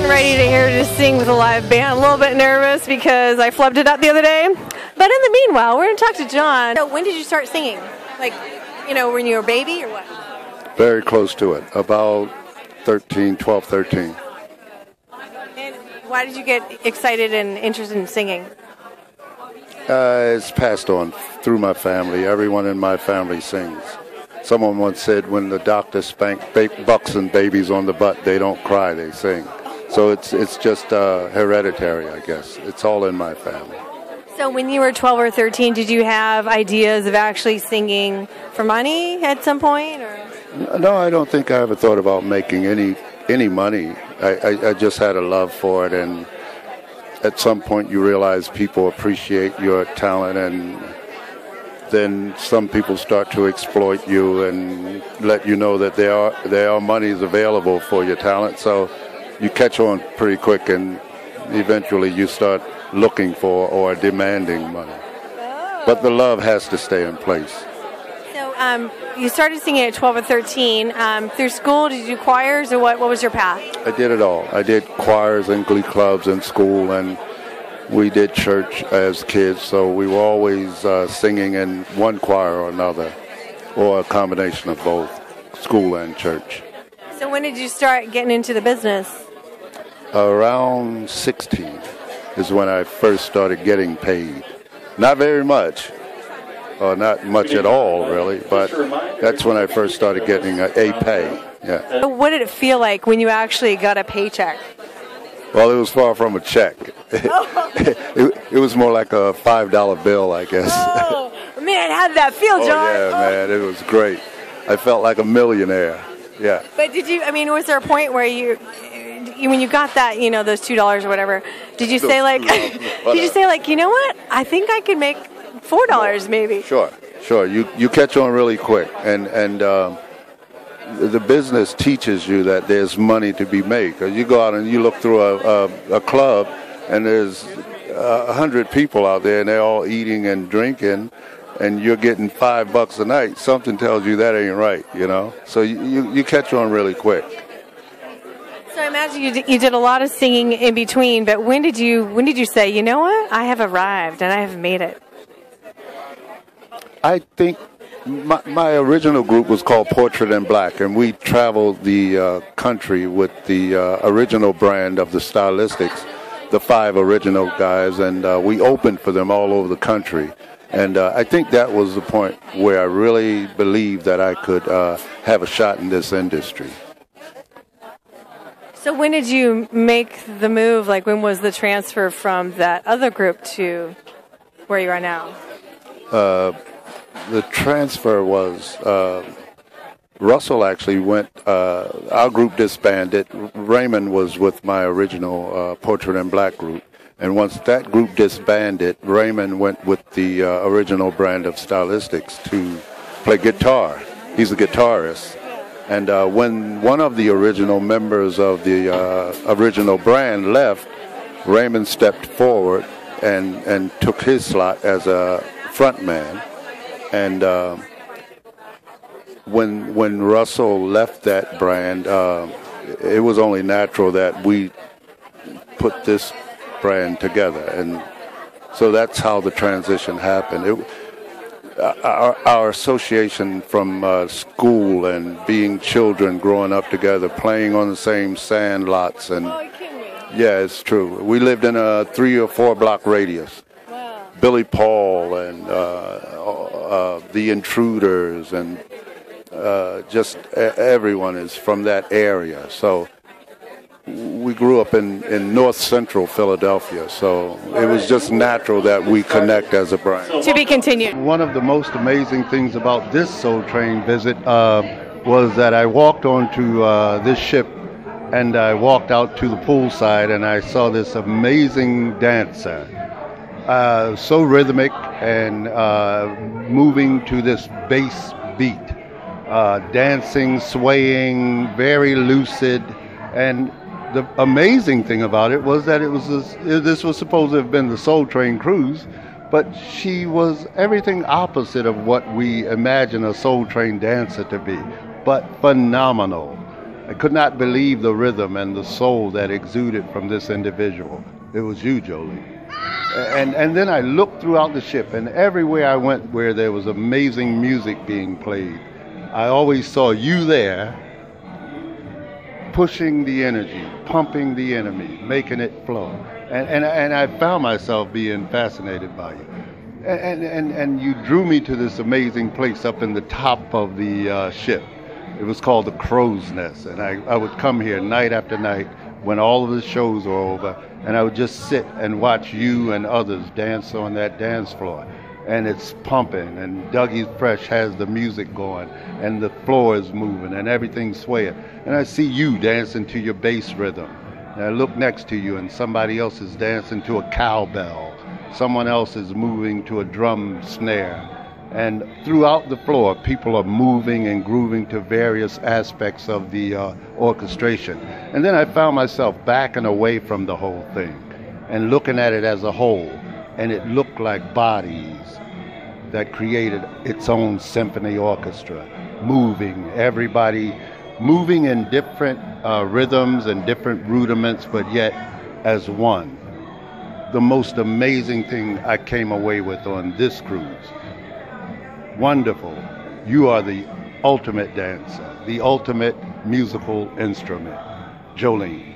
getting ready to hear to sing with a live band. A little bit nervous because I flubbed it up the other day. But in the meanwhile, we're going to talk to John. So when did you start singing? Like, when you were a baby or what? Very close to it. About 12, 13. And why did you get excited and interested in singing? It's passed on through my family. Everyone in my family sings. Someone once said when the doctor spanked Buckson babies on the butt, they don't cry, they sing. So it's just hereditary, I guess. It's all in my family. So when you were 12 or 13, did you have ideas of actually singing for money at some point? Or? No, I don't think I ever thought about making any money. I just had a love for it, and at some point you realize people appreciate your talent, and then some people start to exploit you and let you know that there are monies available for your talent. So you catch on pretty quick, and eventually you start looking for or demanding money. Oh. But the love has to stay in place. So you started singing at 12 or 13. Through school, did you do choirs, or what was your path? I did it all. I did choirs and glee clubs in school, and we did church as kids, so we were always singing in one choir or another, or a combination of both, school and church. So when did you start getting into the business? Around 16 is when I first started getting paid. Not very much, or not much at all, really, but that's when I first started getting a pay. Yeah. So what did it feel like when you actually got a paycheck? Well, it was far from a check. It was more like a $5 bill, I guess. Oh, man, how did that feel, John? Oh, yeah, man, it was great. I felt like a millionaire, yeah. But was there a point where when you got that, those $2 or whatever, did you say you know what? I think I could make $4 maybe. Sure. You catch on really quick, and the business teaches you that there's money to be made. Because you go out and you look through a club, and there's 100 people out there, and they're all eating and drinking, and you're getting $5 a night. Something tells you that ain't right, So you catch on really quick. So I imagine you did a lot of singing in between, but when did you say, you know what, I have arrived and I have made it? I think my original group was called Portrait in Black, and we traveled the country with the original brand of the Stylistics, the 5 original guys, and we opened for them all over the country. And I think that was the point where I really believed that I could have a shot in this industry. So when did you make the move? Like, when was the transfer from that other group to where you are now? The transfer was Russell actually went. Our group disbanded. Raymond was with my original Portrait in Black group, and once that group disbanded, Raymond went with the original brand of Stylistics to play guitar. He's a guitarist. And when one of the original members of the original brand left, Raymond stepped forward and took his slot as a front man. And when Russell left that brand, it was only natural that we put this brand together. And so that's how the transition happened. Our association from school and being children, growing up together, playing on the same sand lots, and yeah, it's true. We lived in a 3 or 4 block radius. Wow. Billy Paul and the Intruders, and just everyone is from that area. So we grew up in north central Philadelphia, so it was just natural that we connect as a brand. To be continued. One of the most amazing things about this Soul Train visit was that I walked onto this ship, and I walked out to the poolside, and I saw this amazing dancer, so rhythmic and moving to this bass beat, dancing, swaying, very lucid. And the amazing thing about it was that this was supposed to have been the Soul Train cruise, but she was everything opposite of what we imagine a Soul Train dancer to be, but phenomenal. I could not believe the rhythm and the soul that exuded from this individual. It was you, Jolene. And then I looked throughout the ship, and everywhere I went where there was amazing music being played, I always saw you there, pushing the energy, pumping the enemy, making it flow. And I found myself being fascinated by you. And you drew me to this amazing place up in the top of the ship. It was called the Crow's Nest, and I would come here night after night when all of the shows were over, and I would just sit and watch you and others dance on that dance floor. And it's pumping, and Dougie Fresh has the music going, and the floor is moving, and everything's swaying. And I see you dancing to your bass rhythm. And I look next to you, and somebody else is dancing to a cowbell. Someone else is moving to a drum snare. And throughout the floor, people are moving and grooving to various aspects of the orchestration. And then I found myself backing away from the whole thing and looking at it as a whole. And it looked like bodies that created its own symphony orchestra, moving, everybody moving in different rhythms and different rudiments, but yet as one. The most amazing thing I came away with on this cruise. Wonderful. You are the ultimate dancer, the ultimate musical instrument. Jolene.